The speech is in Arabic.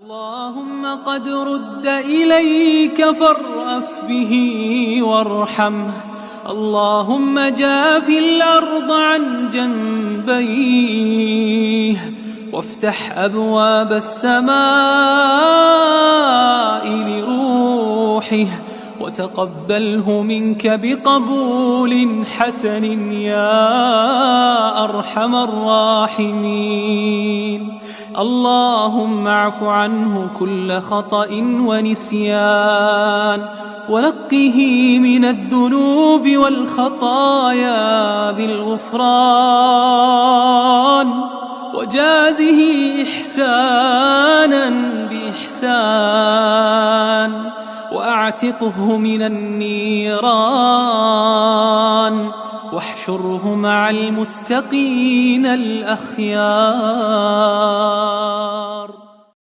اللهم قد رد إليك فارأف به وارحمه. اللهم جاف الأرض عن جنبيه وافتح أبواب السماء لروحه وتقبله منك بقبول حسن يا أرحم الراحمين. اللهم اعف عنه كل خطأ ونسيان ونقه من الذنوب والخطايا بالغفران وجازه إحسانا بإحسان وأعتقه من النيران واحشره مع المتقين الأخيار.